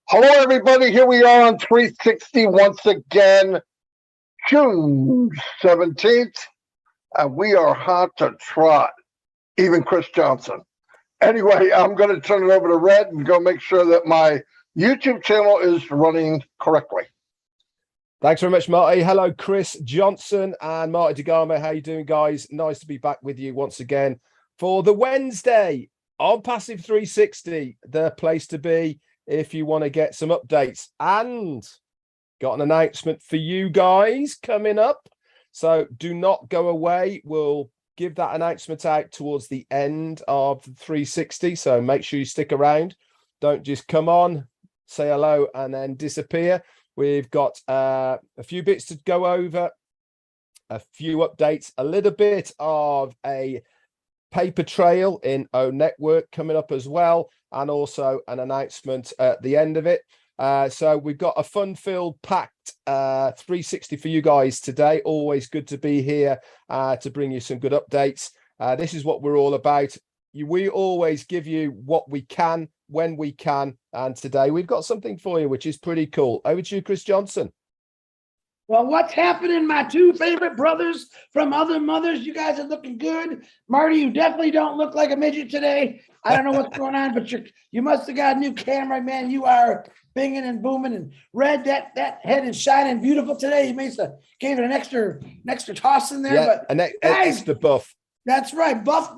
Hello, everybody. Here we are on 360 once again, June 17th, and we are hot to trot, even Chris Johnson. Anyway, I'm going to turn it over to Red and go make sure that my YouTube channel is running correctly. Thanks very much, Marty. Hello, Chris Johnson and Marty DeGarmo. How you doing, guys? Nice to be back with you once again for the Wednesday on Passive 360, the place to be if you want to get some updates. And got an announcement for you guys coming up. So do not go away. We'll give that announcement out towards the end of the 360. So make sure you stick around. Don't just come on, say hello, and then disappear. We've got a few bits to go over, a few updates, a little bit of a paper trail in O Network coming up as well, and also an announcement at the end of it. So we've got a fun-filled, packed 360 for you guys today. Always good to be here to bring you some good updates. This is what we're all about. We always give you what we can, when we can, and today we've got something for you, which is pretty cool. Over to you, Chris Johnson. Well, what's happening, my two favorite brothers from other mothers? You guys are looking good. Marty, you definitely don't look like a midget today. I don't know what's going on, but you must have got a new camera, man. You are binging and booming. And Red, that head is shining beautiful today. You gave it an extra toss in there. Yeah, but an extra buff. That's right. Buff.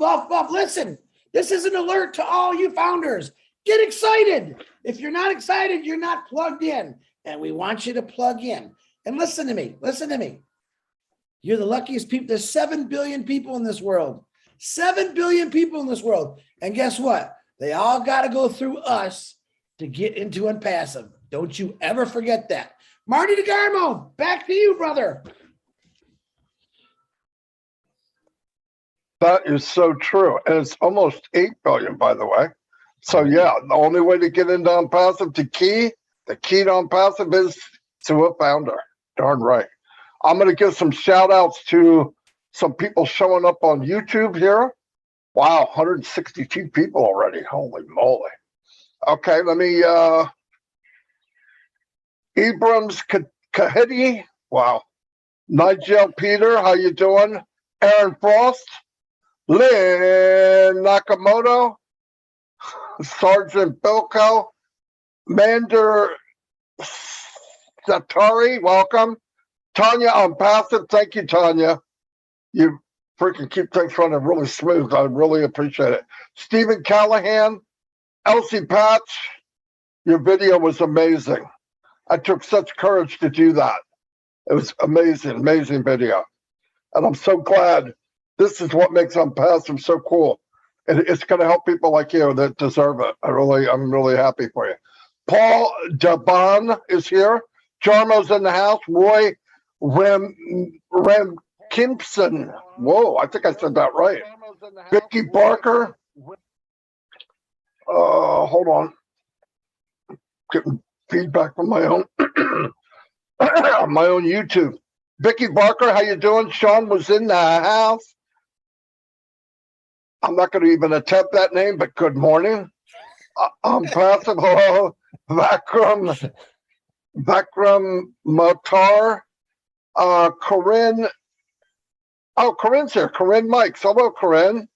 Listen, this is an alert to all you founders. Get excited. If you're not excited, you're not plugged in. And we want you to plug in. And listen to me. You're the luckiest people. There's 7 billion people in this world. 7 billion people in this world. And guess what? They all got to go through us to get into Unpassive. Don't you ever forget that. Marty DeGarmo, back to you, brother. That is so true. And it's almost 8 billion, by the way. So, yeah, the only way to get into Unpassive, the key to Unpassive is to a founder. Darn right. I'm going to give some shout outs to some people showing up on YouTube here. Wow, 162 people already. Holy moly. Okay, let me, Ibrahim's Kahedi. Wow. Nigel Peter, how you doing? Aaron Frost. Lynn Nakamoto. Sergeant Bilko. Mander Satari, welcome. Tanya Unpassive, thank you, Tanya. You freaking keep things running really smooth. I really appreciate it. Stephen Callahan, Elsie Patch, your video was amazing. I took such courage to do that. It was amazing video. And I'm so glad this is what makes Unpassive so cool. And it's going to help people like you that deserve it. I'm really happy for you. Paul Daban is here. Jarmo's in the house. Roy Kimpson. Whoa, I think I said that right. Vicky Barker. Hold on. Getting feedback from my own my own YouTube. Vicky Barker, how you doing? Sean was in the house. I'm not going to even attempt that name, but good morning. Unpassive. Hello. Vakram Matar, Corinne. Oh, Corinne's here. Corinne Mikes. Hello, Corinne.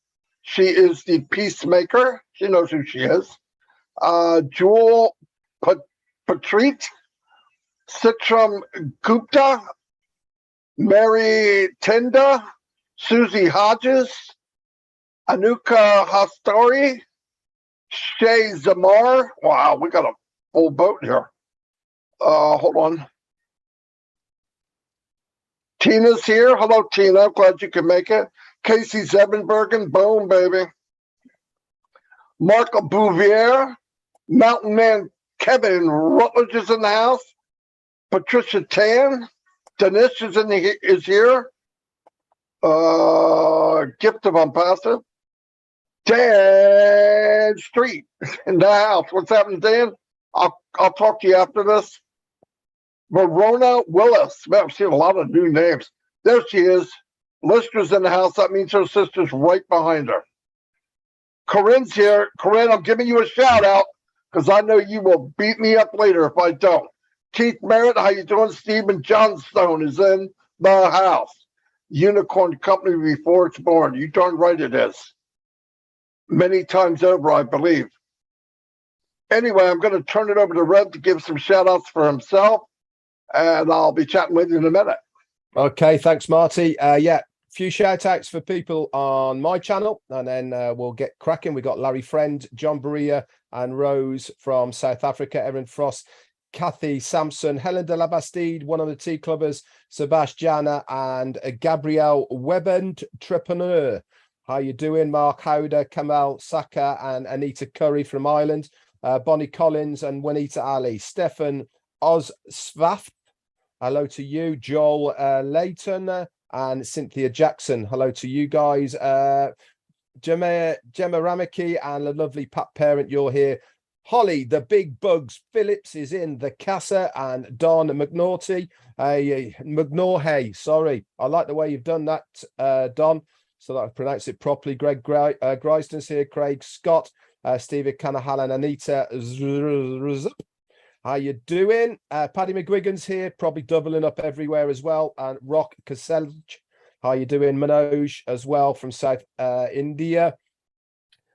She is the peacemaker. She knows who she is. Jewel Patrit, Citram Gupta, Mary Tenda, Susie Hodges, Anuka Hastari, Shay Zamar. Wow, we got a full boat here. Hold on. Tina's here. Hello, Tina. Glad you could make it. Casey Zebenbergen. Boom, baby. Mark Bouvier. Mountain Man Kevin Rutledge is in the house. Patricia Tan. Danish is here. Gift of Unpassive. Dan Street in the house. What's happening, Dan? I'll talk to you after this. Verona Willis. Man, I've seen a lot of new names. There she is. Lister's in the house. That means her sister's right behind her. Corinne's here. Corinne, I'm giving you a shout out. because I know you will beat me up later if I don't. Keith Merritt, how you doing? Stephen Johnstone is in the house. Unicorn Company before it's born. You darn right it is. Many times over, I believe. Anyway, I'm going to turn it over to Red to give some shout outs for himself, and I'll be chatting with you in a minute. Okay, thanks, Marty. Yeah, few shout outs for people on my channel, and then we'll get cracking. We got Larry Friend, John Berea, and Rose from South Africa, Erin Frost, Kathy Sampson, Helen de la Bastide, one of the tea clubbers, Sebastiana, and Gabrielle Webend, Entrepreneur. How you doing? Mark Howder, Kamal Saka, and Anita Curry from Ireland, Bonnie Collins and Juanita Ali, Stefan Ozsvaft. Hello to you, Joel Layton and Cynthia Jackson. Hello to you guys. Gemma Ramaki and the lovely Pat Parent, you're here. Holly, the Big Bugs Phillips is in the casa, and Don McNaughty, McNaughey, sorry. I like the way you've done that, Don, so that I pronounce it properly. Greg Greiston's here, Craig Scott, Stevie Canahallan, Anita how you doing? Paddy McGuigan's here, probably doubling up everywhere as well. And Rock Kaselj, how you doing? Manoj as well from South India.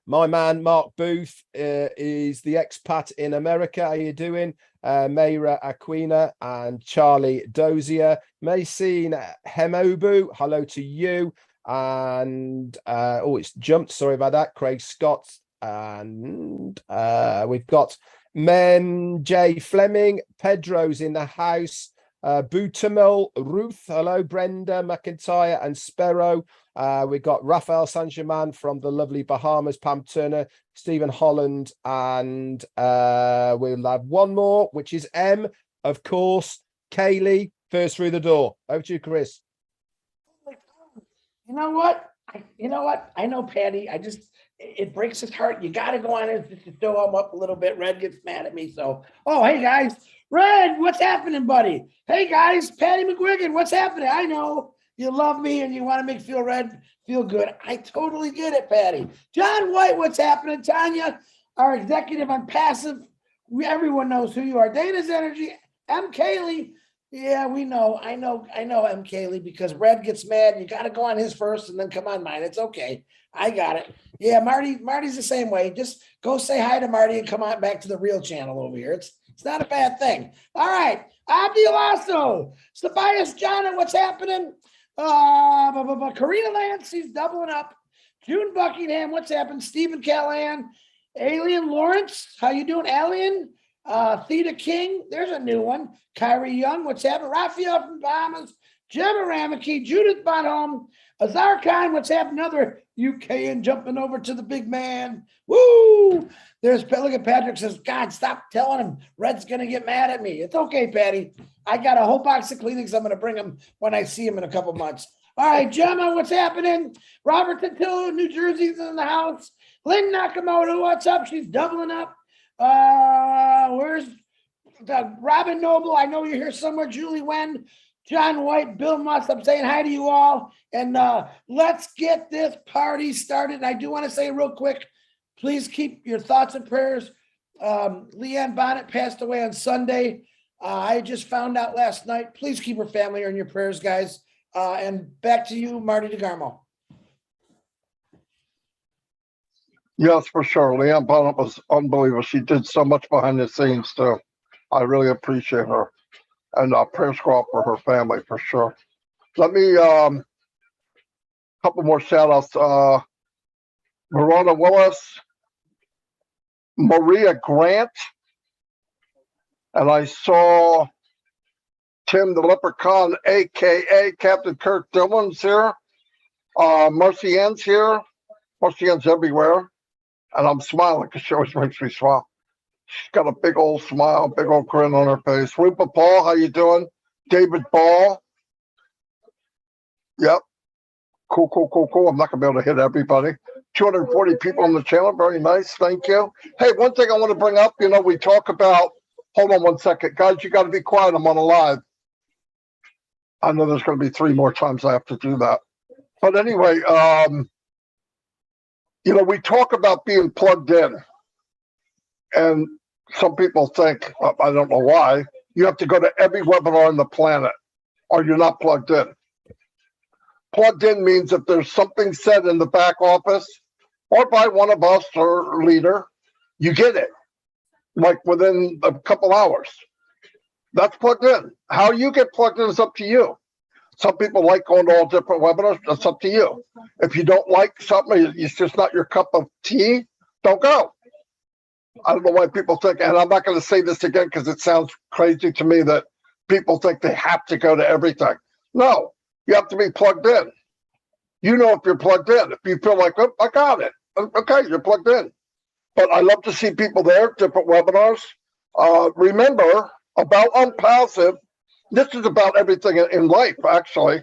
My man, Mark Booth, is the expat in America. How you doing? Mayra Aquina and Charlie Dozier. Maycene Hemobu, hello to you. And, it's jumped. Sorry about that. Craig Scott. And we've got Men J. Fleming, Pedro's in the house, Boutamel, Ruth, hello, Brenda McIntyre and Sparrow. We've got Raphael Saint-Germain from the lovely Bahamas, Pam Turner, Stephen Holland, and we'll have one more, which is M, of course, Kaylee, first through the door. Over to you, Chris. You know what? I know Patty. It breaks his heart. You got to go on it just to show him up a little bit. Red gets mad at me. So, hey guys, Red, what's happening, buddy? Hey guys, Patty McGuigan, what's happening? I know you love me and you want to make Red feel good. I totally get it, Patty. John White, what's happening? Tanya, our executive on passive. Everyone knows who you are. Dana's Energy, M. Kaylee. Yeah, we know. I know, M. Kaylee, because Red gets mad. You got to go on his first and then come on mine. It's okay. I got it. Yeah, Marty's the same way. Just go say hi to Marty and come on back to the real channel over here. It's not a bad thing. All right. Abdi Lasso, Tobias Jana, what's happening? Karina Lance, she's doubling up. June Buckingham, what's happening? Stephen Callahan, Alien Lawrence, how you doing, Alien? Theta King, there's a new one. Kyrie Young, what's happening? Raphael from Bahamas, Gemma Ramaki, Judith Bonhomme, Azar Khan, what's happening? Another UKian jumping over to the big man. Woo! Look at Patrick says, God, stop telling him Red's going to get mad at me. It's okay, Patty. I got a whole box of Kleenex. I'm going to bring him when I see him in a couple months. All right, Gemma, what's happening? Robert Tantillo, New Jersey's in the house. Lynn Nakamoto, what's up? She's doubling up. Where's Robin Noble? I know you're here somewhere. Julie Wen, John White, Bill Musk. I'm saying hi to you all. And let's get this party started. I do want to say real quick, please keep your thoughts and prayers. Leanne Bonnet passed away on Sunday. I just found out last night. Please keep her family in your prayers, guys. And back to you, Marty DeGarmo. Yes, for sure. Leanne Bonnet was unbelievable. She did so much behind the scenes, too. I really appreciate her. And prayers go out for her family, for sure. Let me, couple more shout-outs. Verona Willis, Maria Grant, and I saw Tim the Leprechaun, a.k.a. Captain Kirk Dillon's here. Marcy Ann's here. Marcy Ann's everywhere. And I'm smiling because she always makes me smile. She's got a big old smile, big old grin on her face. Rupa Paul, how you doing? David Ball. Yep. Cool. I'm not going to be able to hit everybody. 240 people on the channel. Very nice. Thank you. Hey, one thing I want to bring up, we talk about, hold on one second. Guys, you got to be quiet. I'm on a live. I know there's going to be 3 more times I have to do that. But anyway, we talk about being plugged in. And some people think, I don't know why, you have to go to every webinar on the planet or you're not plugged in. Plugged in means if there's something said in the back office or by one of us or leader, you get it like within a couple hours. That's plugged in. How you get plugged in is up to you. Some people like going to all different webinars. That's up to you. If you don't like something, it's just not your cup of tea, don't go. I don't know why people think, and I'm not going to say this again because it sounds crazy to me that people think they have to go to everything. No, you have to be plugged in. You know if you're plugged in. If you feel like, oh, I got it. Okay, you're plugged in. But I love to see people there, different webinars. Remember, about Unpassive, this is about everything in life, actually.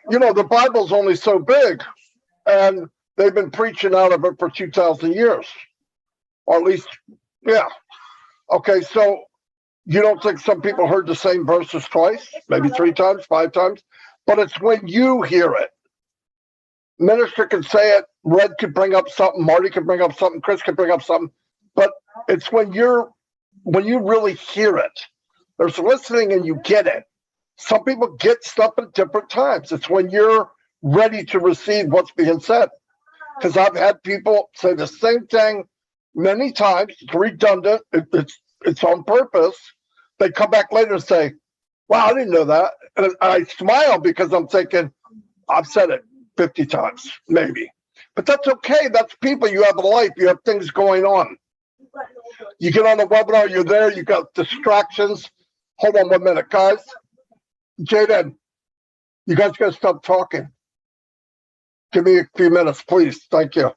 You know, the Bible's only so big, and they've been preaching out of it for 2,000 years. Or at least, yeah. Okay, so you don't think some people heard the same verses twice, maybe 3 times, 5 times? But it's when you hear it. Minister can say it, Red could bring up something, Marty could bring up something, Chris could bring up something, but it's when you really hear it. There's listening and you get it. Some people get stuff at different times. It's when you're ready to receive what's being said. Because I've had people say the same thing many times. It's redundant. It's on purpose. They come back later and say, wow, I didn't know that. And I smile because I'm thinking, I've said it 50 times, maybe. But that's okay. That's people. You have a life. You have things going on. You get on the webinar, you're there, you got distractions. Hold on 1 minute, guys. Jaden, you guys got to stop talking. Give me a few minutes, please. Thank you.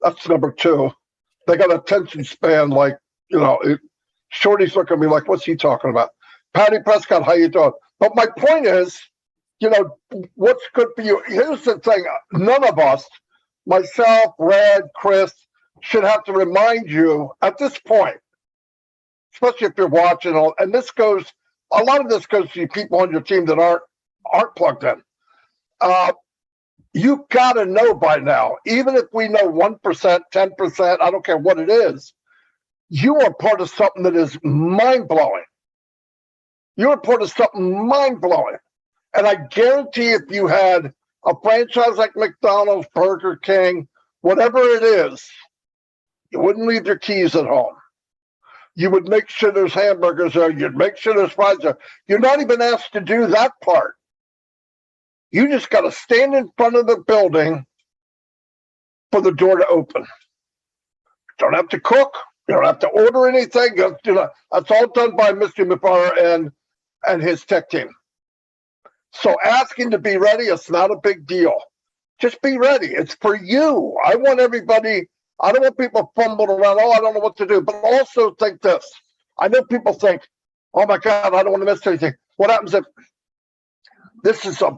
That's number 2. They got attention span like, you know, Shorty's looking at me like, what's he talking about? Patty Prescott, how you doing? But my point is, you know, what's good for you? Here's the thing. None of us, myself, Red, Chris, should have to remind you at this point, especially if you're watching, and this goes, a lot of this goes to people on your team that aren't plugged in. You got to know by now, even if we know 1%, 10%, I don't care what it is, you are part of something that is mind-blowing. You're part of something mind-blowing. And I guarantee if you had a franchise like McDonald's, Burger King, whatever it is, you wouldn't leave your keys at home. You would make sure there's hamburgers there. You'd make sure there's fries there. You're not even asked to do that part. You just got to stand in front of the building for the door to open. You don't have to cook. You don't have to order anything. You know, that's all done by Mr. McFarland and his tech team. So asking to be ready, it's not a big deal. Just be ready. It's for you. I want everybody, I don't want people fumbling around, oh, I don't know what to do. But also think this. I know people think, oh my God, I don't want to miss anything. What happens if this is a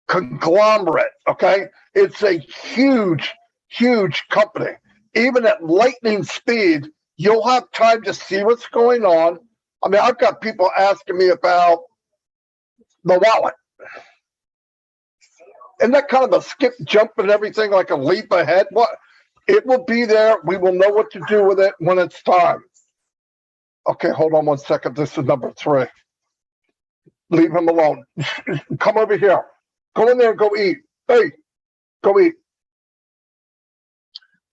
conglomerate, okay? It's a huge, huge company. Even at lightning speed, you'll have time to see what's going on. I mean, I've got people asking me about the wallet. Isn't that kind of a skip, jump, and everything, like a leap ahead? What? It will be there. We will know what to do with it when it's time. Okay, hold on 1 second. This is number 3. Leave him alone. Come over here. Go in there and go eat. Hey, go eat.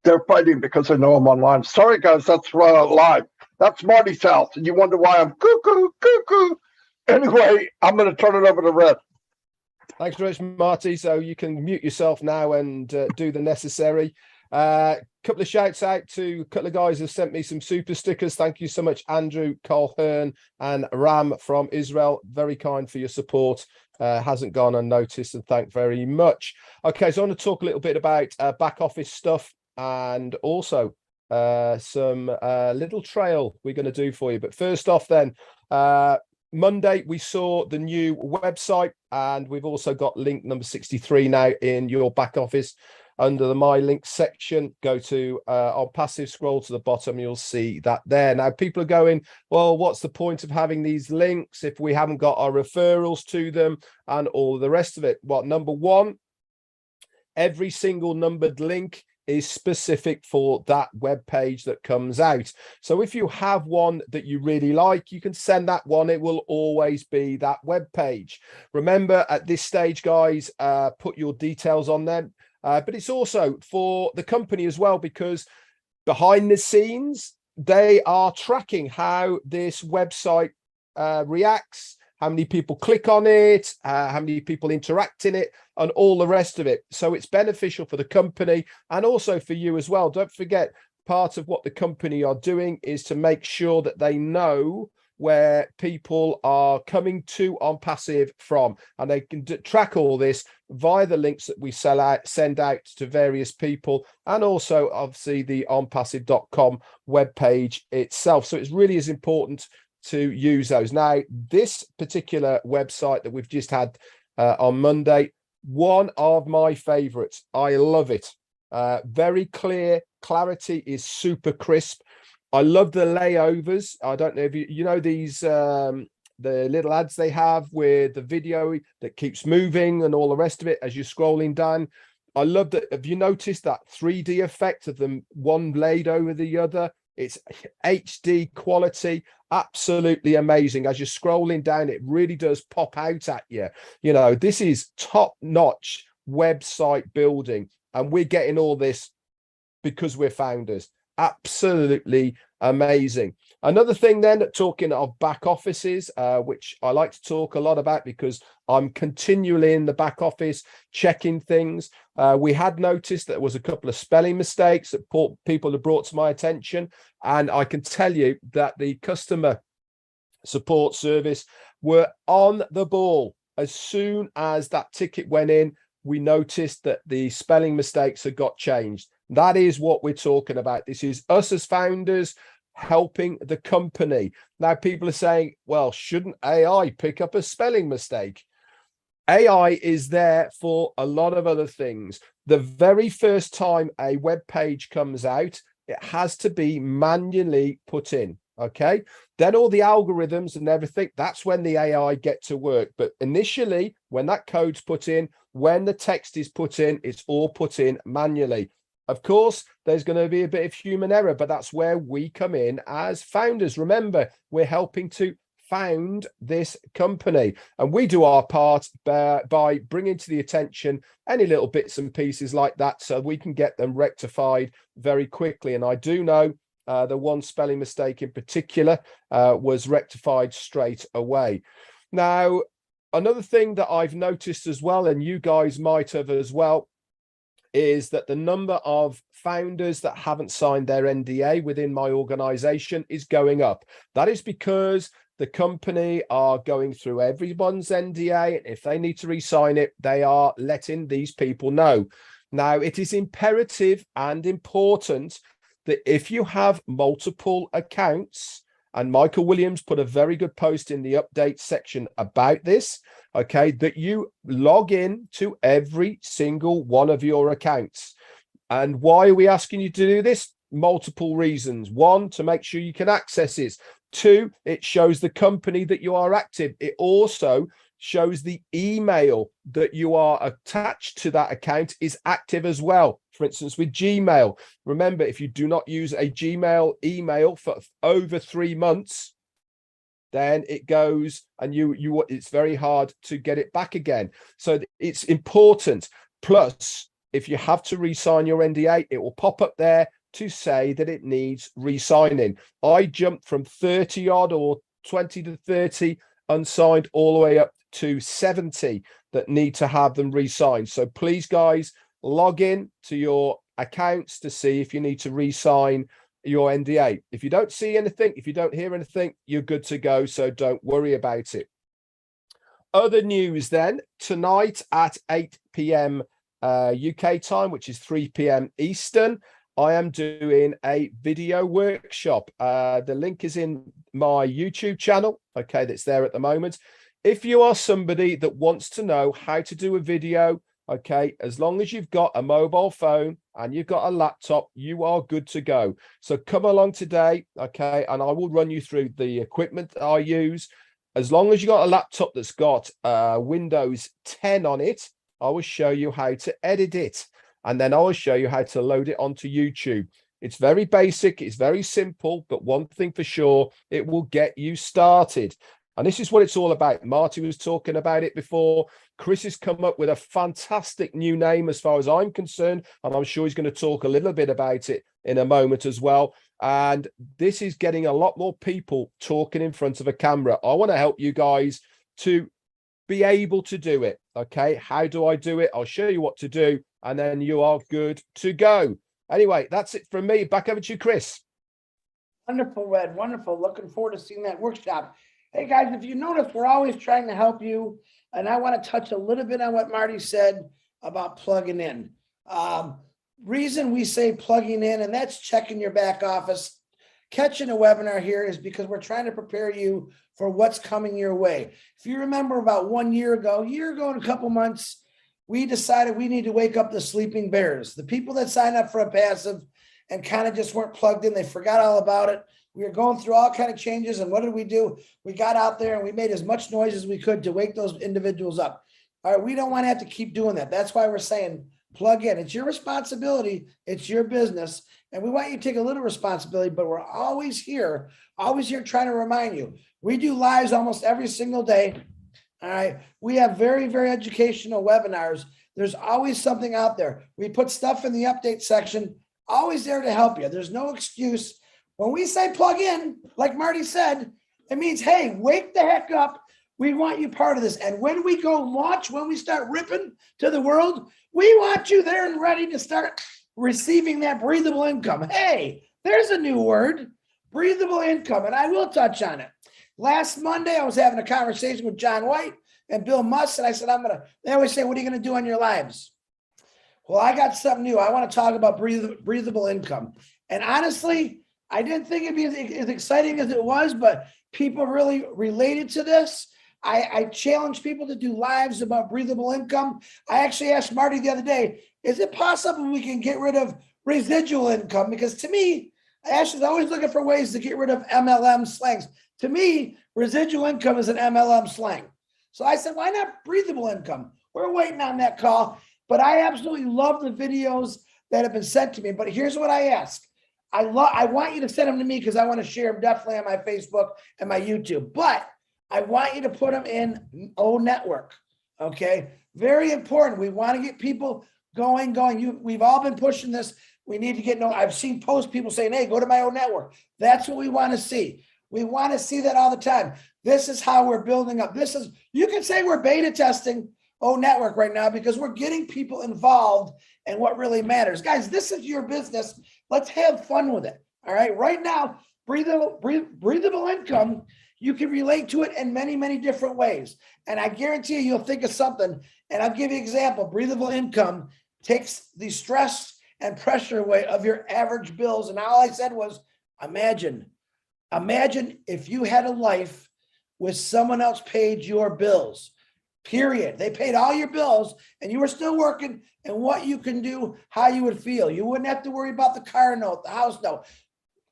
They're fighting because they know I'm online. Sorry, guys, that's live. That's Marty's house, and you wonder why I'm cuckoo, cuckoo. Anyway, I'm going to turn it over to Red. Thanks very much, Marty. So you can mute yourself now and do the necessary. Couple of shouts out to a couple of guys who sent me some super stickers. Thank you so much, Andrew, Carl Hearn, and Ram from Israel. Very kind for your support. Hasn't gone unnoticed, and thank very much. Okay, so I want to talk a little bit about back office stuff and also some little trail we're going to do for you. But first off then, Monday, we saw the new website, and we've also got link number 63 now in your back office under the My Links section. Go to on passive, scroll to the bottom, you'll see that there. Now, people are going, well, what's the point of having these links if we haven't got our referrals to them and all the rest of it? Well, number one, every single numbered link is specific for that web page that comes out. So if you have one that you really like, you can send that one. It will always be that web page. Remember, at this stage, guys, put your details on them. But it's also for the company as well, because behind the scenes, they are tracking how this website reacts, how many people click on it, how many people interact in it, and all the rest of it. So it's beneficial for the company and also for you as well. Don't forget, part of what the company are doing is to make sure that they know where people are coming to OnPassive from, and they can track all this via the links that we send out to various people, and also obviously the onpassive.com webpage itself. So it really is important to use those. Now, this particular website that we've just had on Monday, one of my favorites. I love it. Very clear. Clarity is super crisp. I love the layovers. I don't know if you know these the little ads they have with the video that keeps moving and all the rest of it as you're scrolling down. I love that. Have you noticed that 3D effect of them one laid over the other? It's HD quality, absolutely amazing. As you're scrolling down, it really does pop out at you. You know, this is top-notch website building, and we're getting all this because we're founders. Absolutely amazing. Another thing then, talking of back offices, which I like to talk a lot about because I'm continually in the back office checking things. We had noticed that there was a couple of spelling mistakes that people had brought to my attention, and I can tell you that the customer support service were on the ball. As soon as that ticket went in, we noticed that the spelling mistakes had got changed. That is what we're talking about. This is us as founders helping the company. Now, people are saying, well, shouldn't AI pick up a spelling mistake? AI is there for a lot of other things. The very first time a web page comes out, it has to be manually put in. Okay, then all the algorithms and everything, that's when the AI get to work. But initially, when that code's put in, when the text is put in, it's all put in manually. Of course, there's going to be a bit of human error, but that's where we come in as founders. Remember, we're helping to found this company, and we do our part by bringing to the attention any little bits and pieces like that so we can get them rectified very quickly. And I do know the one spelling mistake in particular was rectified straight away. Now, another thing that I've noticed as well, and you guys might have as well, is that the number of founders that haven't signed their NDA within my organization is going up. That is because the company are going through everyone's NDA. If they need to re-sign it, they are letting these people know. Now, it is imperative and important that if you have multiple accounts, and Michael Williams put a very good post in the update section about this, okay, that you log in to every single one of your accounts. And why are we asking you to do this? Multiple reasons. One, to make sure you can access it. Two, it shows the company that you are active. It also shows the email that you are attached to that account is active as well. For instance, with Gmail, remember, if you do not use a Gmail email for over 3 months, then it goes and it's very hard to get it back again. So it's important. Plus, if you have to re-sign your NDA, it will pop up there to say that it needs re-signing. I jumped from 30 odd or 20 to 30 unsigned all the way up to 70 that need to have them re-signed. So please, guys, log in to your accounts to see if you need to re-sign your NDA. If you don't see anything, if you don't hear anything, you're good to go. So don't worry about it. Other news then, tonight at 8 p.m. UK time, which is 3 p.m. Eastern, I am doing a video workshop. The link is in my YouTube channel. Okay, that's there at the moment. If you are somebody that wants to know how to do a video, okay, as long as you've got a mobile phone and you've got a laptop, you are good to go. So come along today, okay, and I will run you through the equipment that I use. As long as you've got a laptop that's got Windows 10 on it, I will show you how to edit it. and then I'll show you how to load it onto YouTube. It's very basic, it's very simple, but one thing for sure, it will get you started. And this is what it's all about. Marty was talking about it before. Chris has come up with a fantastic new name as far as I'm concerned, and I'm sure he's going to talk a little bit about it in a moment as well. And this is getting a lot more people talking in front of a camera. I want to help you guys to be able to do it. Okay, how do I do it? I'll show you what to do, and then you are good to go. Anyway, that's it from me. Back over to you, Chris. Wonderful, Red. Wonderful. Looking forward to seeing that workshop. Hey, guys, if you notice, we're always trying to help you. And I want to touch a little bit on what Marty said about plugging in. Reason we say plugging in, and that's checking your back office. Catching a webinar here is because we're trying to prepare you for what's coming your way. If you remember about 1 year ago and a couple months, we decided we need to wake up the sleeping bears. The people that signed up for a passive and kind of just weren't plugged in, they forgot all about it. We were going through all kind of changes, and what did we do? We got out there and we made as much noise as we could to wake those individuals up. All right, we don't want to have to keep doing that. That's why we're saying plug in. It's your responsibility. It's your business. And we want you to take a little responsibility, but we're always here trying to remind you. We do lives almost every single day. All right. We have very, very educational webinars. There's always something out there. We put stuff in the update section, always there to help you. There's no excuse. When we say plug in, like Marty said, it means, hey, wake the heck up. We want you part of this. And when we go launch, when we start ripping to the world, we want you there and ready to start receiving that breathable income. Hey, there's a new word, breathable income. And I will touch on it. Last Monday, I was having a conversation with John White and Bill Musk. And I said, they always say, what are you going to do on your lives? Well, I got something new. I want to talk about breathable income. And honestly, I didn't think it'd be as exciting as it was, but people really related to this. I challenge people to do lives about breathable income. I actually asked Marty the other day, is it possible we can get rid of residual income? Because to me, Ash is always looking for ways to get rid of MLM slangs. To me, residual income is an MLM slang. So I said, why not breathable income? We're waiting on that call, but I absolutely love the videos that have been sent to me. But here's what I ask. I want you to send them to me because I want to share them definitely on my Facebook and my YouTube. But I want you to put them in O Network. Okay, very important. We want to get people going. We've all been pushing this. We need to get I've seen posts people saying, "Hey, go to my O Network." That's what we want to see. We want to see that all the time. This is how we're building up. You can say we're beta testing O Network right now because we're getting people involved in what really matters. Guys, this is your business. Let's have fun with it. All right. Right now, breathable income, you can relate to it in many, many different ways. And I guarantee you'll think of something. And I'll give you an example. Breathable income takes the stress and pressure away of your average bills. And all I said was, imagine if you had a life where someone else paid your bills. Period. They paid all your bills and you were still working, and what you can do, how you would feel. You wouldn't have to worry about the car note, the house note.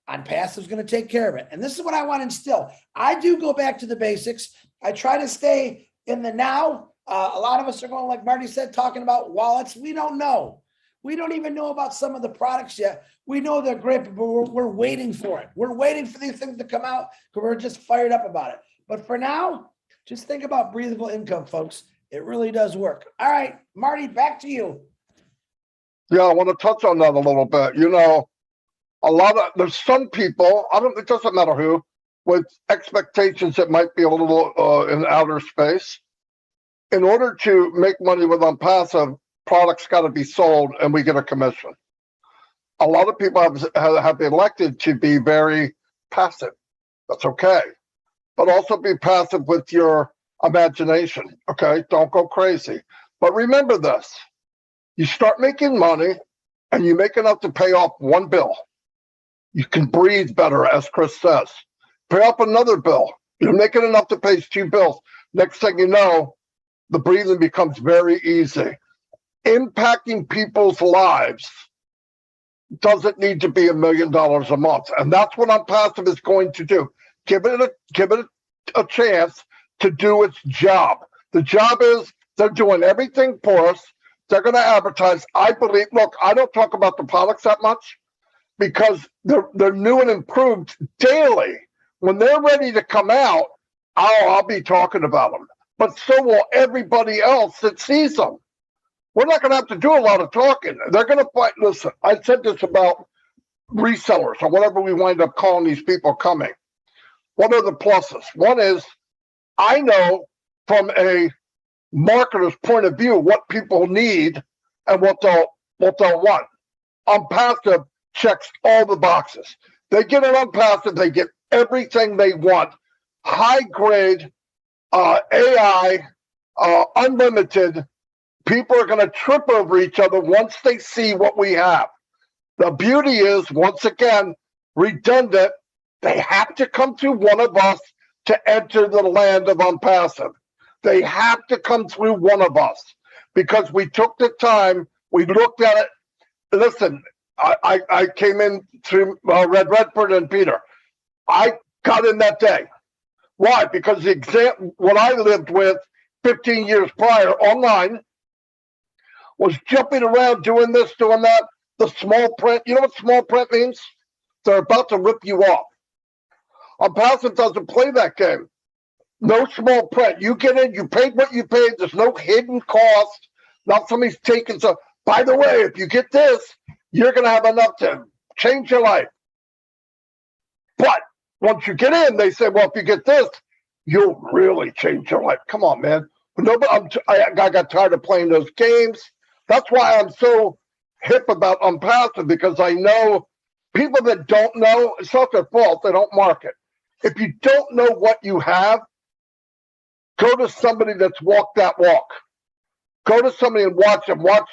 On Passive's going to take care of it. And this is what I want to instill. I do go back to the basics. I try to stay in the now. A lot of us are going, like Marty said, talking about wallets. We don't know. We don't even know about some of the products yet. We know they're great, but we're waiting for it. We're waiting for these things to come out because we're just fired up about it. But for now, just think about breathable income, folks. It really does work. All right, Marty, back to you. Yeah, I want to touch on that a little bit. There's some people, it doesn't matter who, with expectations that might be a little in outer space. In order to make money with OnPassive, products got to be sold and we get a commission. A lot of people have elected to be very passive. That's okay. But also be passive with your imagination, okay? Don't go crazy. But remember this, you start making money and you make enough to pay off one bill. You can breathe better, as Chris says. Pay off another bill. You're making enough to pay 2 bills. Next thing you know, the breathing becomes very easy. Impacting people's lives doesn't need to be $1 million a month. And that's what OnPassive is going to do. Give it a chance to do its job. The job is they're doing everything for us. They're going to advertise. I believe, look, I don't talk about the products that much because they're new and improved daily. When they're ready to come out, I'll be talking about them. But so will everybody else that sees them. We're not going to have to do a lot of talking. They're going to fight. Listen, I said this about resellers or whatever we wind up calling these people coming. What are the pluses? One is I know from a marketer's point of view what people need and what they'll want. OnPassive checks all the boxes. They get it on Passive, they get everything they want. High grade, AI, unlimited. People are going to trip over each other once they see what we have. The beauty is, once again, redundant. They have to come through one of us to enter the land of OnPassive. They have to come through one of us because we took the time, we looked at it. Listen, I came in through Red Redford and Peter. I got in that day. Why? Because what I lived with 15 years prior online was jumping around, doing this, doing that. The small print, you know what small print means? They're about to rip you off. OnPassive doesn't play that game. No small print. You get in, you paid what you paid. There's no hidden cost. Not somebody's taking some. By the way, if you get this, you're going to have enough to change your life. But once you get in, they say, well, if you get this, you'll really change your life. Come on, man. I got tired of playing those games. That's why I'm so hip about OnPassive, because I know people that don't know, it's not their fault. They don't market. If you don't know what you have, go to somebody that's walked that walk. Go to somebody and watch them. Watch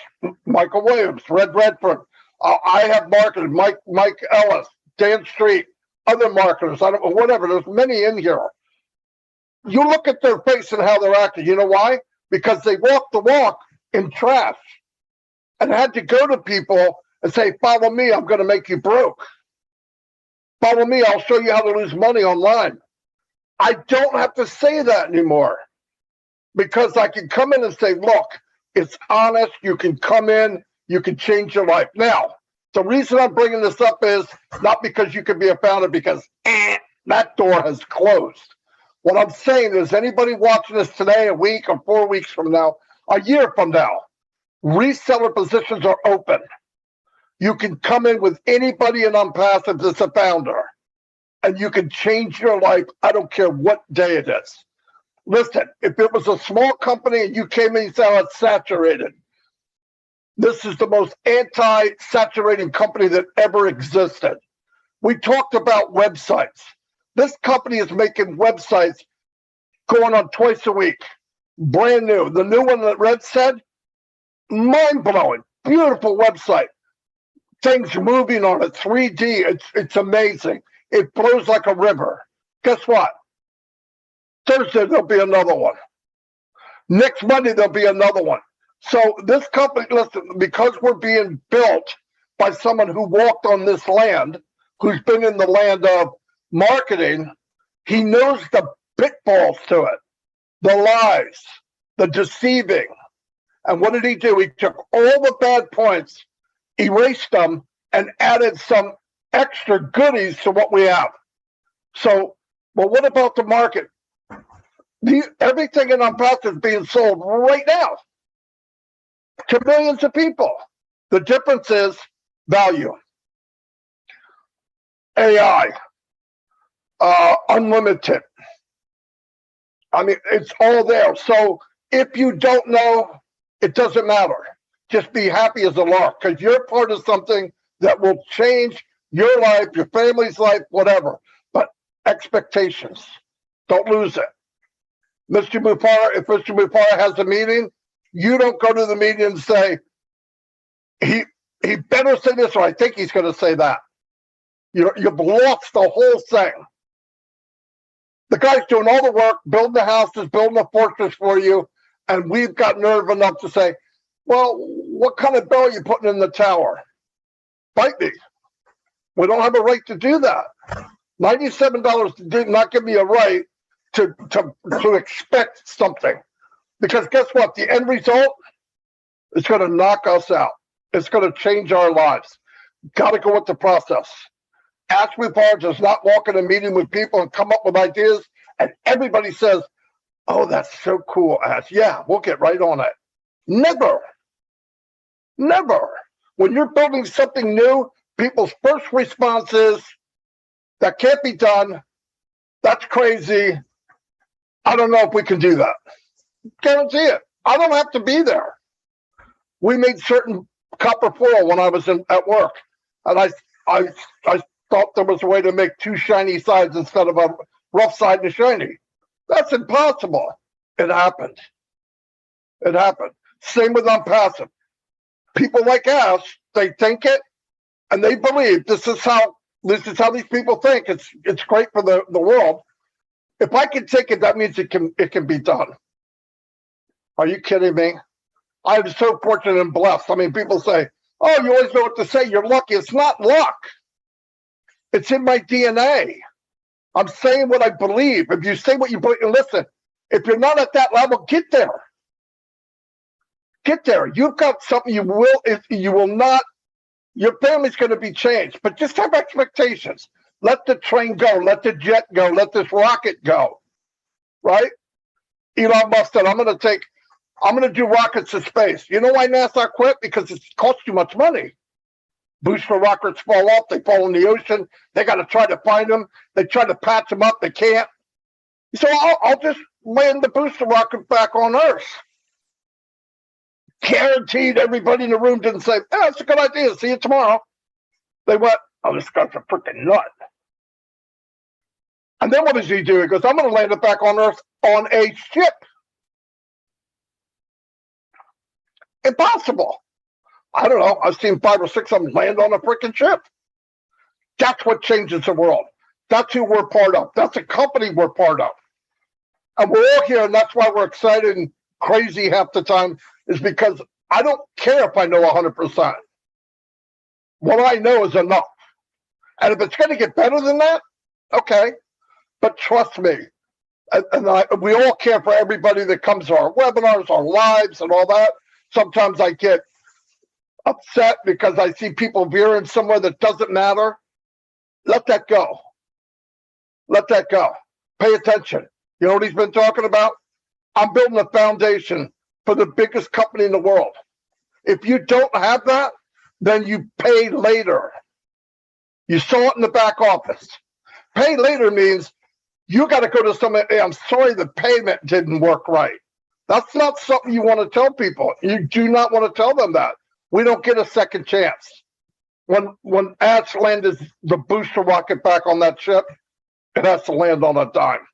Michael Williams, Red Redford. I have marketed Mike Ellis, Dan Street, other marketers. I don't know, whatever. There's many in here. You look at their face and how they're acting. You know why? Because they walked the walk in trash and had to go to people and say, follow me, I'm going to make you broke. Follow me, I'll show you how to lose money online. I don't have to say that anymore because I can come in and say, look, it's honest. You can come in, you can change your life. Now, the reason I'm bringing this up is not because you can be a founder, because that door has closed. What I'm saying is anybody watching this today, a week or 4 weeks from now, a year from now, reseller positions are open. You can come in with anybody in OnPassive that's a founder, and you can change your life. I don't care what day it is. Listen, if it was a small company and you came in and said, oh, it's saturated, this is the most anti-saturating company that ever existed. We talked about websites. This company is making websites going on twice a week. Brand new. The new one that Red said, mind-blowing. Beautiful website. Things moving on it, 3D. It's amazing. It flows like a river. Guess what? Thursday, there'll be another one. Next Monday, there'll be another one. So this company, listen, because we're being built by someone who walked on this land, who's been in the land of marketing, he knows the pitfalls to it, the lies, the deceiving. And what did he do? He took all the bad points, erased them, and added some extra goodies to what we have. So, well, what about the market? Everything in OnPassive is being sold right now to millions of people. The difference is value. AI, unlimited. I mean, it's all there. So if you don't know, it doesn't matter. Just be happy as a lark, because you're part of something that will change your life, your family's life, whatever. But expectations, don't lose it. Mr. Mufareh, if Mr. Mufareh has a meeting, you don't go to the meeting and say, he better say this, or I think he's going to say that. You've lost the whole thing. The guy's doing all the work, building the houses, building a fortress for you, and we've got nerve enough to say, well, what kind of bill are you putting in the tower? Bite me. We don't have a right to do that. $97 did not give me a right to expect something. Because guess what? The end result, It's going to knock us out. It's going to change our lives. Got to go with the process. Ashley Barnes does not walk in a meeting with people and come up with ideas, and everybody says, "Oh, that's so cool, Ash. Yeah, we'll get right on it." Never. Never. When you're building something new, people's first response is, "That can't be done. That's crazy. I don't know if we can do that." Guarantee it. I don't have to be there. We made certain copper foil when I was at work, and I thought there was a way to make two shiny sides instead of a rough side and a shiny. That's impossible. It happened. It happened. Same with Unpassive. People like us, they think it, and they believe this is how these people think. It's great for the world. If I can take it, that means it can be done. Are you kidding me? I'm so fortunate and blessed. I mean, people say, "Oh, you always know what to say. You're lucky." It's not luck. It's in my DNA. I'm saying what I believe. If you say what you believe, and listen, if you're not at that level, get there. Get there. You've got something if you will not, your family's going to be changed, but just have expectations. Let the train go. Let the jet go. Let this rocket go. Right? Elon Musk said, I'm going to do rockets to space. You know why NASA quit? Because it costs too much money. Booster rockets fall off. They fall in the ocean. They got to try to find them. They try to patch them up. They can't. So I'll just land the booster rocket back on Earth. Guaranteed everybody in the room didn't say, "That's a good idea. See you tomorrow." They went, "Oh, this guy's a freaking nut." And then what does he do? He goes, "I'm going to land it back on Earth on a ship." Impossible. I don't know. I've seen 5 or 6 of them land on a freaking ship. That's what changes the world. That's who we're part of. That's a company we're part of. And we're all here, and that's why we're excited and crazy half the time, is because I don't care if I know 100%. What I know is enough. And if it's going to get better than that, okay. But trust me, we all care for everybody that comes to our webinars, our lives, and all that. Sometimes I get upset because I see people veering somewhere that doesn't matter. Let that go. Let that go. Pay attention. You know what he's been talking about? I'm building a foundation for the biggest company in the world. If you don't have that, then you pay later. You saw it in the back office. Pay later means you got to go to somebody, "Hey, I'm sorry the payment didn't work right." That's not something you want to tell people. You do not want to tell them that. We don't get a second chance. When Ash landed the booster rocket back on that ship, it has to land on a dime.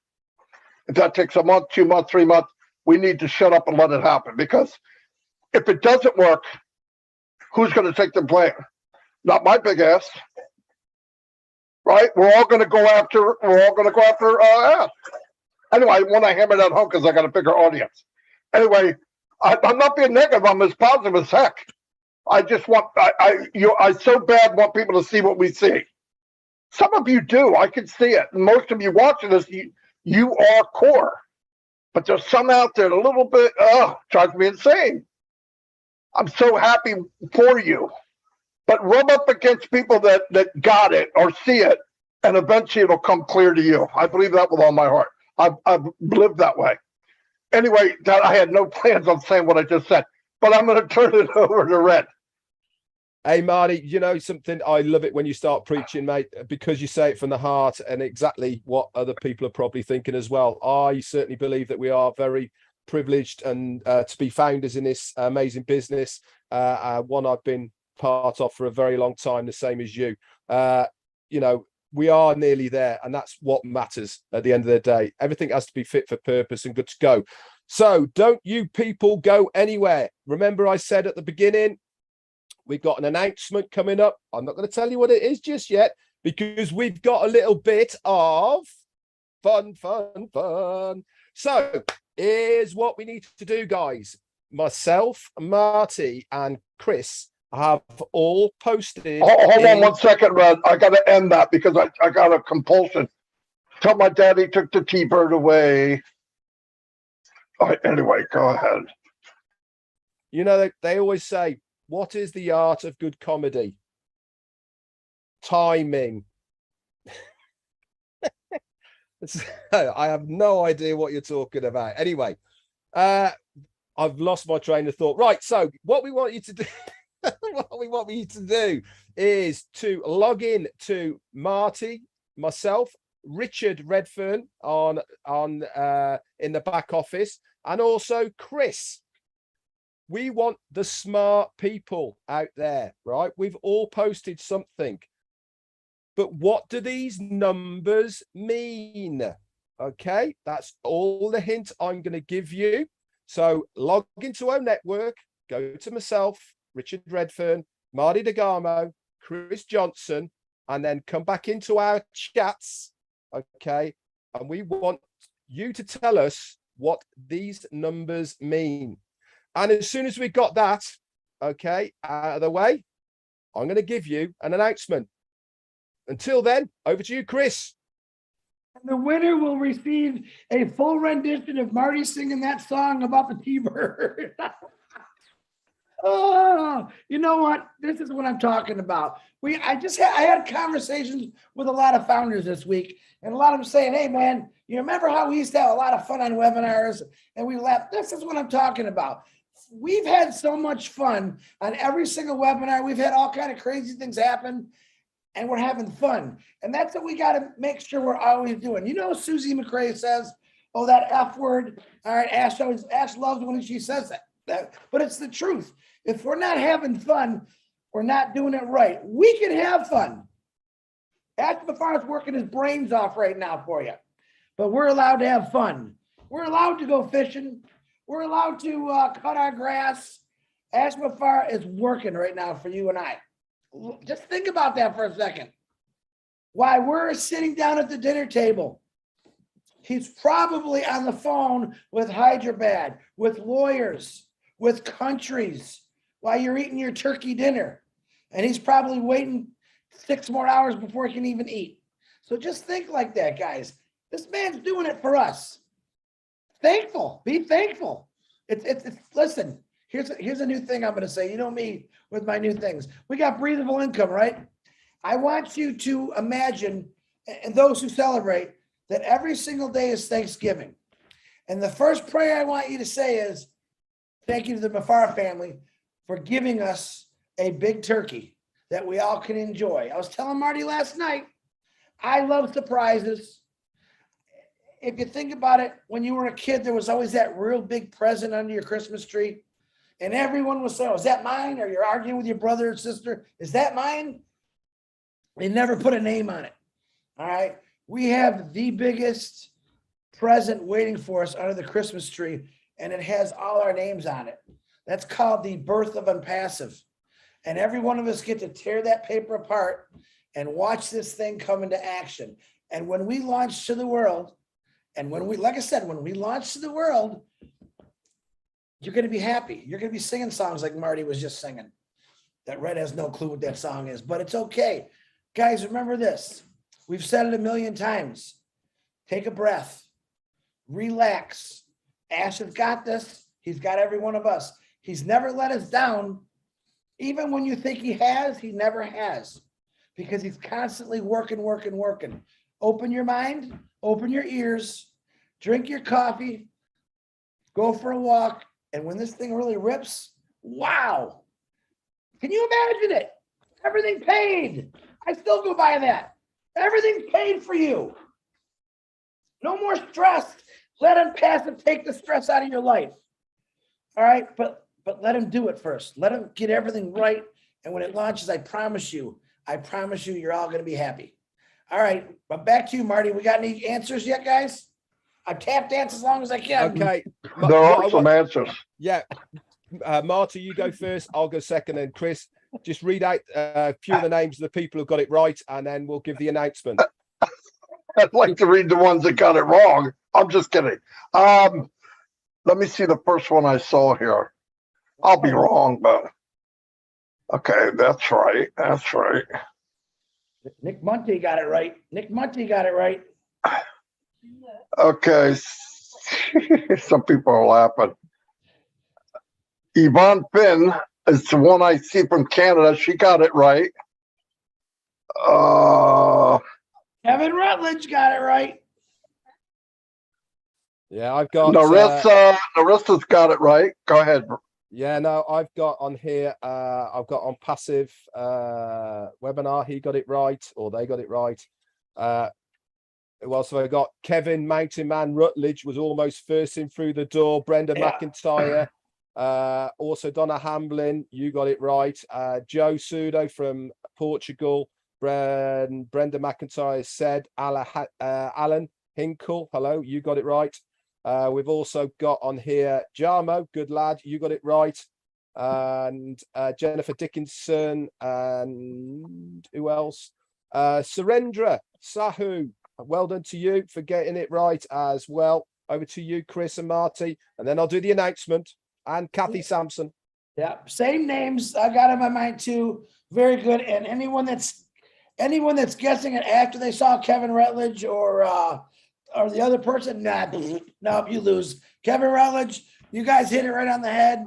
If that takes a month, 2 months, 3 months, we need to shut up and let it happen. Because if it doesn't work, who's going to take the blame? Not my big ass. Right? We're all going to go after Ash. Anyway, I want to hammer that home because I got a bigger audience. Anyway, I'm not being negative. I'm as positive as heck. I just want, I so bad want people to see what we see. Some of you do. I can see it. And most of you watching this, you are core. But there's some out there a little bit, drives me insane. I'm so happy for you. But rub up against people that got it or see it, and eventually it'll come clear to you. I believe that with all my heart. I've lived that way. Anyway, I had no plans on saying what I just said, but I'm going to turn it over to Red. Hey, Marty, you know something? I love it when you start preaching, mate, because you say it from the heart and exactly what other people are probably thinking as well. I certainly believe that we are very privileged and to be founders in this amazing business, one I've been part of for a very long time, the same as you. You know, we are nearly there, and that's what matters at the end of the day. Everything has to be fit for purpose and good to go. So don't you people go anywhere. Remember, I said at the beginning, we've got an announcement coming up. I'm not going to tell you what it is just yet, because we've got a little bit of fun. So here's what we need to do, guys. Myself, Marty, and Chris have all posted. Hold on 1 second, Red. I got to end that because I got a compulsion. Tell my daddy took the T-bird away. All right, anyway, go ahead. You know, they always say, what is the art of good comedy? Timing. I have no idea what you're talking about. Anyway, I've lost my train of thought. Right. So what we want you to do, what we want you to do is to log in to Marty, myself, Richard Redfern on in the back office, and also Chris. We want the smart people out there, right? We've all posted something. But what do these numbers mean? Okay, that's all the hint I'm going to give you. So log into our network, go to myself, Richard Redfern, Marty DeGarmo, Chris Johnson, and then come back into our chats. Okay, and we want you to tell us what these numbers mean. And as soon as we got that, okay, out of the way, I'm going to give you an announcement. Until then, over to you, Chris. And the winner will receive a full rendition of Marty singing that song about the T-Bird. Oh, you know what? This is what I'm talking about. I had conversations with a lot of founders this week, and a lot of them saying, hey man, you remember how we used to have a lot of fun on webinars and we laughed? This is what I'm talking about. We've had so much fun on every single webinar. We've had all kind of crazy things happen, and we're having fun. And that's what we got to make sure we're always doing. You know, Susie McCrae says, oh, that F word. All right, Ash loves when she says that. But it's the truth. If we're not having fun, we're not doing it right. We can have fun. Ash Mafar's working his brains off right now for you. But we're allowed to have fun. We're allowed to go fishing. We're allowed to cut our grass. Ash Mafar is working right now for you and I. Just think about that for a second. While we're sitting down at the dinner table, he's probably on the phone with Hyderabad, with lawyers, with countries, while you're eating your turkey dinner. And he's probably waiting 6 more hours before he can even eat. So just think like that, guys. This man's doing it for us. Thankful. Be thankful. Listen. Here's a new thing I'm going to say. You know me with my new things. We got breathable income, right? I want you to imagine, and those who celebrate, that every single day is Thanksgiving. And the first prayer I want you to say is, thank you to the Mafar family for giving us a big turkey that we all can enjoy. I was telling Marty last night, I love surprises. If you think about it, when you were a kid, there was always that real big present under your Christmas tree. And everyone was saying, oh, is that mine? Or you're arguing with your brother or sister. Is that mine? They never put a name on it. All right. We have the biggest present waiting for us under the Christmas tree, and it has all our names on it. That's called the birth of Unpassive. And every one of us get to tear that paper apart and watch this thing come into action. And when we launch to the world, and when we launch to the world, you're going to be happy. You're going to be singing songs like Marty was just singing. That Red has no clue what that song is, but it's okay. Guys, remember this. We've said it a million times. Take a breath. Relax. Ash has got this. He's got every one of us. He's never let us down. Even when you think he has, he never has. Because he's constantly working. Open your mind. Open your ears. Drink your coffee. Go for a walk. And when this thing really rips, wow. Can you imagine it? Everything paid. I still go by that. Everything's paid for you. No more stress. Let him pass and take the stress out of your life. All right, but let him do it first. Let him get everything right. And when it launches, I promise you, you're all going to be happy. All right, but back to you, Marty. We got any answers yet, guys? I tap dance as long as I can. Okay. There are some answers. Yeah. Marty, you go first. I'll go second. And Chris, just read out a few of the names of the people who got it right, and then we'll give the announcement. I'd like to read the ones that got it wrong. I'm just kidding. Let me see the first one I saw here. I'll be wrong, but okay, that's right. That's right. Nick Munty got it right. Okay. Some people are laughing. Yvonne Finn is the one I see from Canada. She got it right. Kevin Rutledge got it right. Yeah, I've got Narissa's got it right. Go ahead. yeah, no, I've got on here, I've got on passive webinar, he got it right, or they got it right. Who else have I got? Kevin Mountain Man Rutledge was almost first in through the door. Brenda McIntyre, also Donna Hamblin, you got it right. Joe Sudo from Portugal. Brenda McIntyre said Alan Hinkle, hello, you got it right. We've also got on here Jarmo, good lad, you got it right. And Jennifer Dickinson, and who else? Surendra Sahu, well done to you for getting it right as well. Over to you, Chris and Marty, and then I'll do the announcement. And Kathy Sampson. Yeah, same names. I got in my mind too. Very good. And anyone that's guessing it after they saw Kevin Rutledge or the other person, no, you lose. Kevin Rutledge, you guys hit it right on the head.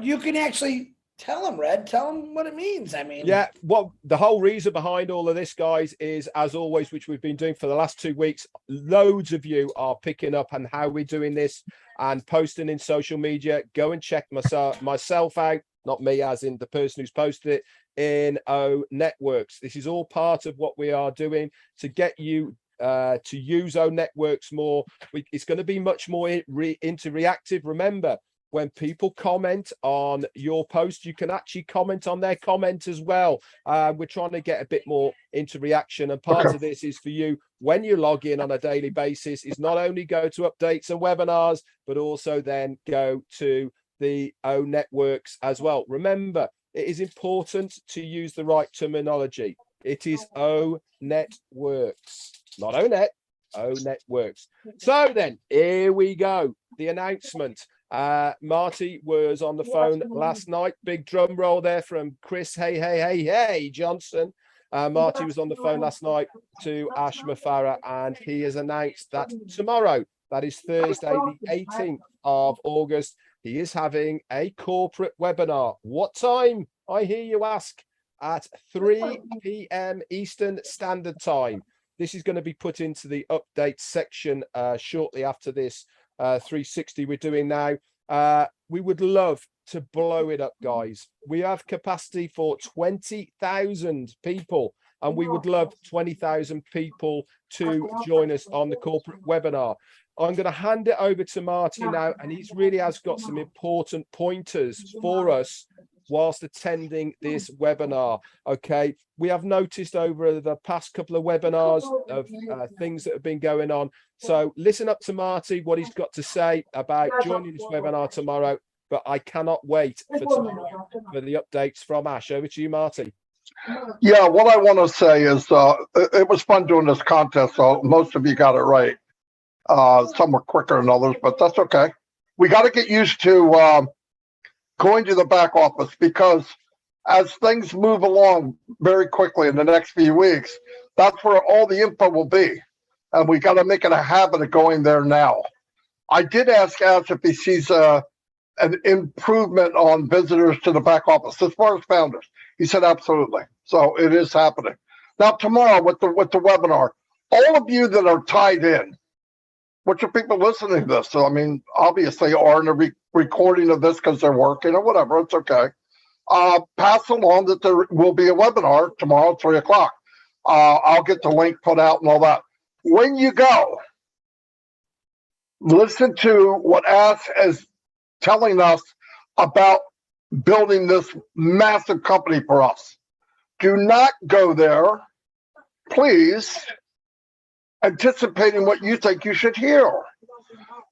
You can actually tell them, Red. Tell them what it means. I mean, yeah, well, the whole reason behind all of this, guys, is as always, which we've been doing for the last 2 weeks. Loads of you are picking up on how we're doing this and posting in social media. Go and check myself out, not me, as in the person who's posted it in O Networks. This is all part of what we are doing to get you to use O Networks more. It's going to be much more interactive. Remember, when people comment on your post, you can actually comment on their comment as well. We're trying to get a bit more interaction, and part of this is for you when you log in on a daily basis is not only go to updates and webinars, but also then go to the O Networks as well. Remember, it is important to use the right terminology. It is O Networks, not O Net, O Networks. So then, here we go. The announcement. Marty was on the phone last night. Big drum roll there from Chris. Hey, Johnson. Marty was on the phone last night to Ash Mafara, and he has announced that tomorrow, that is Thursday, the 18th of August, he is having a corporate webinar. What time, I hear you ask? At 3 p.m. Eastern Standard Time. This is going to be put into the update section shortly after this 360 we're doing now. We would love to blow it up, guys. We have capacity for 20,000 people, and we would love 20,000 people to join us on the corporate webinar. I'm going to hand it over to Marty now, and he's really has got some important pointers for us whilst attending this webinar. Okay, we have noticed over the past couple of webinars of things that have been going on. So listen up to Marty, what he's got to say about joining this webinar tomorrow. But I cannot wait for tomorrow for the updates from Ash. Over to you, Marty. Yeah, what I want to say is it was fun doing this contest. So most of you got it right. Some were quicker than others, but that's okay. We got to get used to going to the back office, because as things move along very quickly in the next few weeks, that's where all the info will be. And we got to make it a habit of going there now. I did ask Ash if he sees an improvement on visitors to the back office as far as founders. He said absolutely. So it is happening. Now tomorrow with the webinar, all of you that are tied in, which are people listening to this, so I mean, obviously are in a recording of this because they're working or whatever, it's okay. Pass along that there will be a webinar tomorrow at 3 o'clock. I'll get the link put out and all that. When you go, listen to what Ash is telling us about building this massive company for us. Do not go there, please, anticipating what you think you should hear.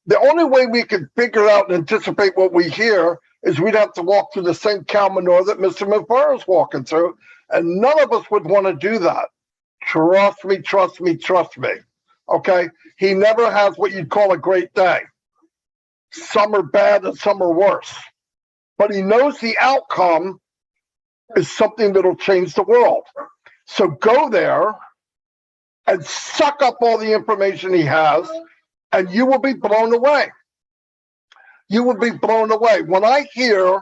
The only way we can figure out and anticipate what we hear is we'd have to walk through the same cow manure that Mr. McFarland is walking through, and none of us would want to do that. Trust me, trust me, trust me. Okay? He never has what you'd call a great day. Some are bad and some are worse. But he knows the outcome is something that'll change the world. So go there and suck up all the information he has, and you will be blown away. you would be blown away. When I hear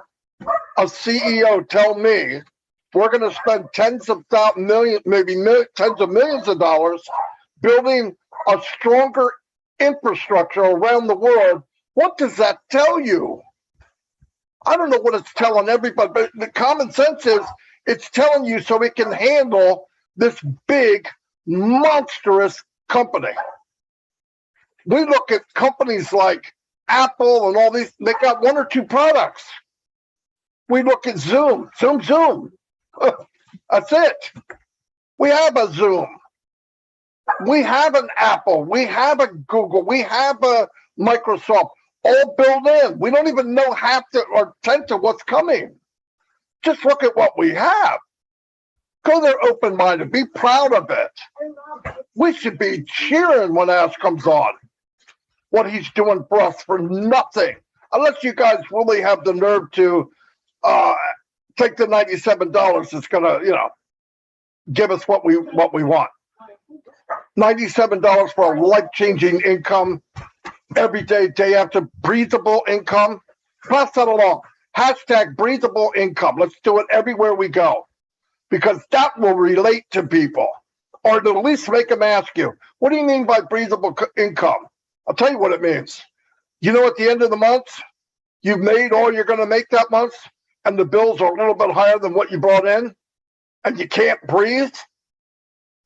a CEO tell me we're going to spend tens of millions, tens of millions of dollars building a stronger infrastructure around the world, what does that tell you? I don't know what it's telling everybody, but the common sense is it's telling you so it can handle this big, monstrous company. We look at companies like Apple and all these, they got one or two products. We look at Zoom. That's it. We have a Zoom. We have an Apple. We have a Google. We have a Microsoft, all built in. We don't even know half or 10th of what's coming. Just look at what we have. Go there open-minded. Be proud of it. We should be cheering when Ash comes on. What he's doing for us for nothing. Unless you guys really have the nerve to take the $97 that's gonna, give us what we want. $97 for a life-changing income every day after, breathable income. Pass that along. Hashtag breathable income. Let's do it everywhere we go, because that will relate to people, or to at least make them ask you, what do you mean by breathable income? I'll tell you what it means. At the end of the month, you've made all you're going to make that month, and the bills are a little bit higher than what you brought in, and you can't breathe.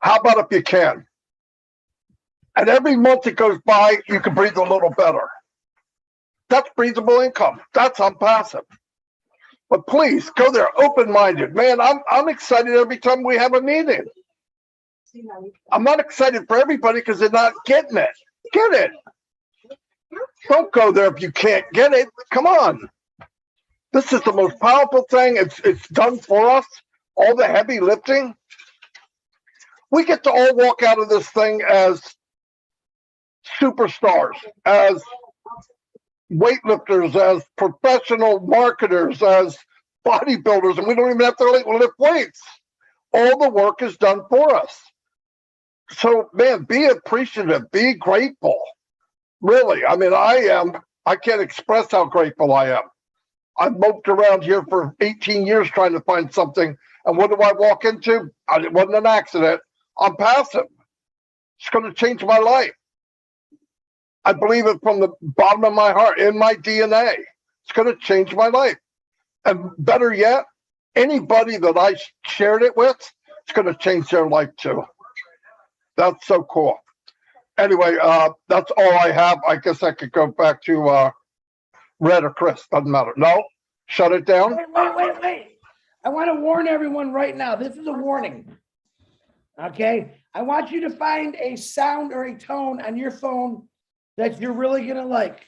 How about if you can? And every month that goes by, you can breathe a little better. That's breathable income. That's unpassive. But please go there open-minded. Man, I'm excited every time we have a meeting. I'm not excited for everybody because they're not getting it. Get it. Don't go there if you can't get it. Come on. This is the most powerful thing. It's done for us. All the heavy lifting. We get to all walk out of this thing as superstars, as weightlifters, as professional marketers, as bodybuilders, and we don't even have to lift weights. All the work is done for us. So, man, be appreciative, be grateful. Really, I mean, I can't express how grateful I am. I've moped around here for 18 years trying to find something, and what do I walk into? It wasn't an accident. I'm passive. It's going to change my life. I believe it from the bottom of my heart, in my DNA. It's going to change my life. And better yet, anybody that I shared it with, it's going to change their life too. That's so cool. Anyway, that's all I have. I guess I could go back to Red or Chris. Doesn't matter. No? Shut it down? Wait. I want to warn everyone right now. This is a warning. Okay? I want you to find a sound or a tone on your phone that you're really going to like.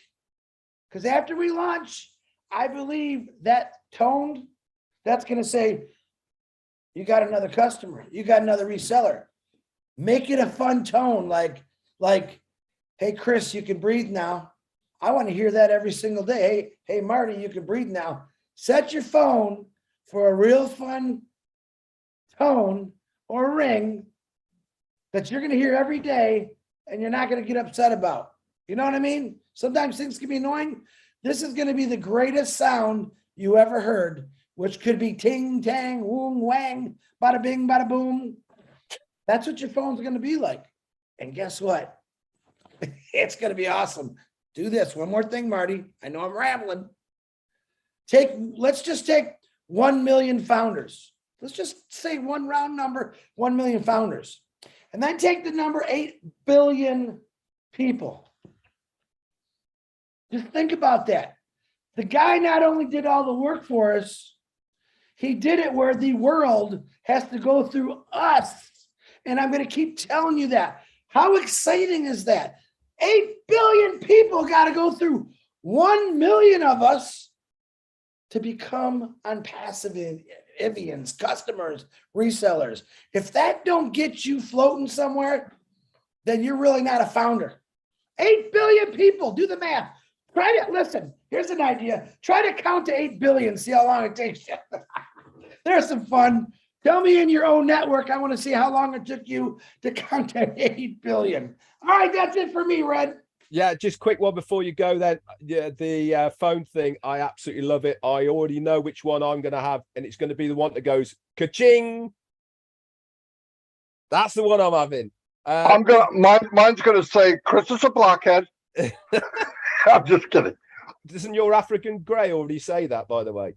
Because after we launch, I believe that tone, that's going to say, you got another customer, you got another reseller. Make it a fun tone, like, hey, Chris, you can breathe now. I want to hear that every single day. Hey, Marty, you can breathe now. Set your phone for a real fun tone or ring that you're going to hear every day and you're not going to get upset about. You know what I mean? Sometimes things can be annoying. This is going to be the greatest sound you ever heard, which could be ting, tang, woong, wang, bada bing, bada boom. That's what your phone's going to be like. And guess what? It's going to be awesome. Do this. One more thing, Marty. I know I'm rambling. Let's just take 1 million founders. Let's just say one round number, 1 million founders. And then take the number 8 billion people. Just think about that. The guy not only did all the work for us, he did it where the world has to go through us. And I'm going to keep telling you that. How exciting is that? 8 billion people got to go through 1 million of us to become Unpassivians, customers, resellers. If that don't get you floating somewhere, then you're really not a founder. 8 billion people, do the math. Listen, here's an idea. Try to count to 8 billion, see how long it takes you. There's some fun. Tell me in your own network. I want to see how long it took you to count to 8 billion. All right, that's it for me, Red. Yeah, just quick one before you go then. Yeah, the phone thing, I absolutely love it. I already know which one I'm going to have, and it's going to be the one that goes ka-ching. That's the one I'm having. Mine's gonna say Chris is a blockhead. I'm just kidding. Doesn't your African Grey already say that, by the way?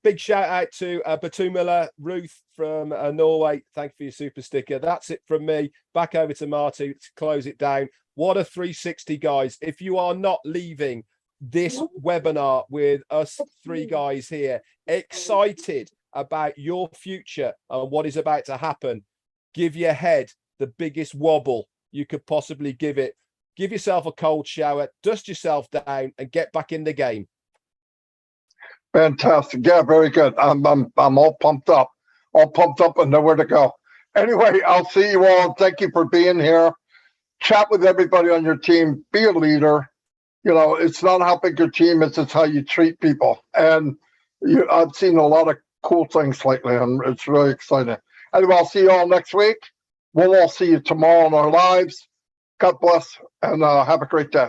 Big shout out to Batumila Ruth from Norway. Thank you for your super sticker. That's it from me. Back over to Marty to close it down. What a 360, guys. If you are not leaving this webinar with us three guys here, excited about your future and what is about to happen, give your head the biggest wobble you could possibly give it. Give yourself a cold shower, dust yourself down, and get back in the game. Fantastic. Yeah, very good. I'm all pumped up and know where to go. Anyway, I'll see you all. Thank you for being here. Chat with everybody on your team. Be a leader. You know, it's not how big your team is, it's how you treat people. And I've seen a lot of cool things lately, and it's really exciting. Anyway, I'll see you all next week. We'll all see you tomorrow in our lives. God bless, and have a great day.